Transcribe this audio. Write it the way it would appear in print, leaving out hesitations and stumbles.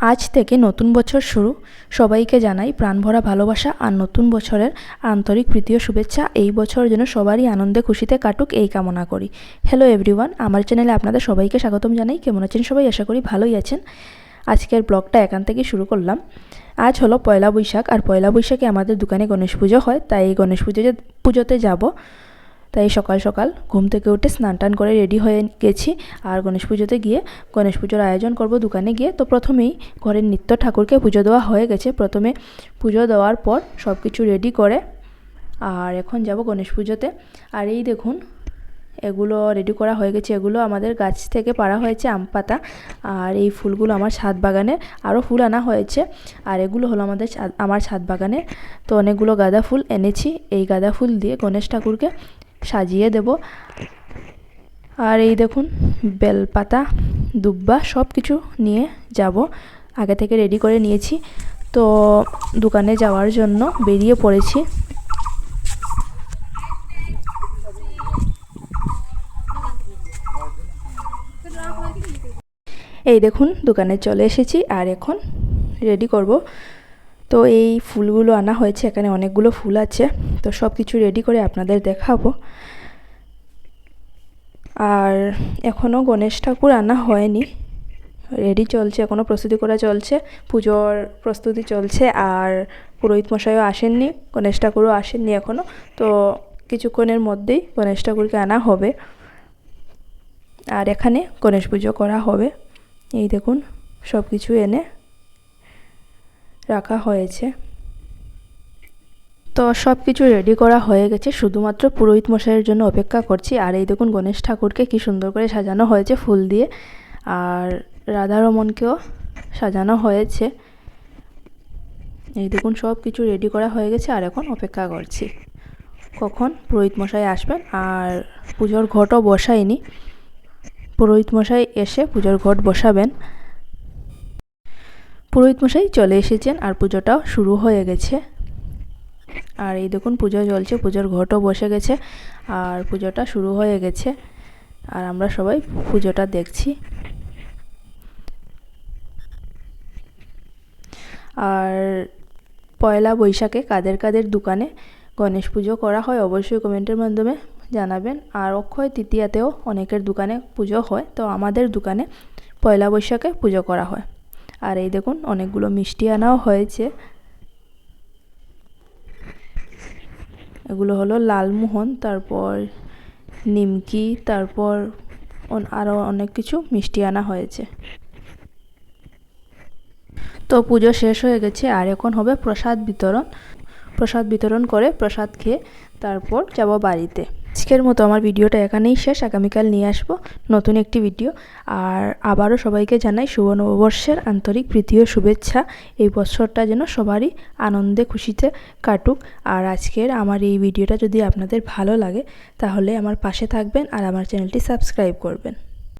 আজ থেকে নতুন বছর শুরু। সবাইকে জানাই প্রাণভরা ভালোবাসা আর নতুন বছরের আন্তরিক প্রীতি ও শুভেচ্ছা। এই বছর যেন সবারই আনন্দে খুশিতে কাটুক এই কামনা করি। হ্যালো এভরিওয়ান, আমার চ্যানেলে আপনাদের সবাইকে স্বাগতম জানাই। কেমন আছেন সবাই? আশা করি ভালোই আছেন। আজকের ব্লগটা এখান থেকে শুরু করলাম। আজ হলো পয়লা বৈশাখ, আর পয়লা বৈশাখে আমাদের দোকানে গণেশ পুজো হয়, তাই এই গণেশ পুজোতে যাব। তাই সকাল সকাল ঘুম থেকে উঠে স্নান টান করে রেডি হয়ে গেছি, আর গণেশ পুজোতে গিয়ে গণেশ পুজোর আয়োজন করব দোকানে গিয়ে। তো প্রথমেই ঘরের নিত্য ঠাকুরকে পুজো দেওয়া হয়ে গেছে। প্রথমে পুজো দেওয়ার পর সব কিছু রেডি করে আর এখন যাব গণেশ পুজোতে। আর এই দেখুন, এগুলো রেডি করা হয়ে গেছে। এগুলো আমাদের গাছ থেকে পাড়া হয়েছে আম পাতা, আর এই ফুলগুলো আমার ছাদ বাগানের। আরও ফুল আনা হয়েছে, আর এগুলো হলো আমার ছাদ বাগানের। তো অনেকগুলো গাঁদা ফুল এনেছি। এই গাঁদা ফুল দিয়ে গণেশ ঠাকুরকে সাজিয়ে দেব। আর এই দেখুন, বেলপাতা, দুব্বা সব কিছু নিয়ে যাব। আগে থেকে রেডি করে নিয়েছি। তো দোকানে যাওয়ার জন্য বেরিয়ে পড়েছি। এই দেখুন, দোকানে চলে এসেছি আর এখন রেডি করব। তো এই ফুলগুলো আনা হয়েছে, এখানে অনেকগুলো ফুল আছে। তো সব কিছু রেডি করে আপনাদের দেখাবো। আর এখনও গণেশ ঠাকুর আনা হয়নি, রেডি চলছে, এখনও প্রস্তুতি করা চলছে, পুজোর প্রস্তুতি চলছে। আর পুরোহিত মশাইও আসেননি, গণেশ ঠাকুরও আসেননি এখনও। তো কিছুক্ষণের মধ্যেই গণেশ ঠাকুরকে আনা হবে আর এখানে গণেশ পুজো করা হবে। এই দেখুন, সব কিছু এনে রাখা হয়েছে। তো সব কিছু রেডি করা হয়ে গেছে, শুধুমাত্র পুরোহিত মশাইয়ের জন্য অপেক্ষা করছি। আর এই দেখুন, গণেশ ঠাকুরকে কি সুন্দর করে সাজানো হয়েছে ফুল দিয়ে, আর রাধারমণকেও সাজানো হয়েছে। এই দেখুন, সব কিছু রেডি করা হয়ে গেছে আর এখন অপেক্ষা করছি কখন পুরোহিত মশাই আসবেন। আর পুজোর ঘটও বসাইনি, পুরোহিত মশাই এসে পুজোর ঘট বসাবেন। পুরোহিত মশাই চলে এসেছেন আর পুজোটাও শুরু হয়ে গেছে। আর এই দেখুন, পুজো চলছে, পুজোর ঘটও বসে গেছে আর পুজোটা শুরু হয়ে গেছে। আর আমরা সবাই পুজোটা দেখছি। আর পয়লা বৈশাখে কাদের কাদের দোকানে গণেশ পুজো করা হয় অবশ্যই কমেন্টের মাধ্যমে জানাবেন। আর অক্ষয় তৃতীয়াতেও অনেকের দোকানে পুজো হয়, তো আমাদের দোকানে পয়লা বৈশাখে পুজো করা হয়। আর এই দেখুন, অনেকগুলো মিষ্টি আনাও হয়েছে। এগুলো হলো লালমোহন, তারপর নিমকি, তারপর আরও অনেক কিছু মিষ্টি আনা হয়েছে। তো পুজো শেষ হয়ে গেছে আর এখন হবে প্রসাদ বিতরণ করে প্রসাদ খেয়ে তারপর যাব বাড়িতে। আজকের মতো আমার ভিডিওটা এখানেই শেষ। আগামীকাল নিয়ে আসবো নতুন একটি ভিডিও। আর আবারও সবাইকে জানাই শুভ নববর্ষের আন্তরিক প্রীতি ও শুভেচ্ছা। এই বছরটা যেন সবারই আনন্দে খুশিতে কাটুক। আর আজকের আমার এই ভিডিওটা যদি আপনাদের ভালো লাগে তাহলে আমার পাশে থাকবেন আর আমার চ্যানেলটি সাবস্ক্রাইব করবেন।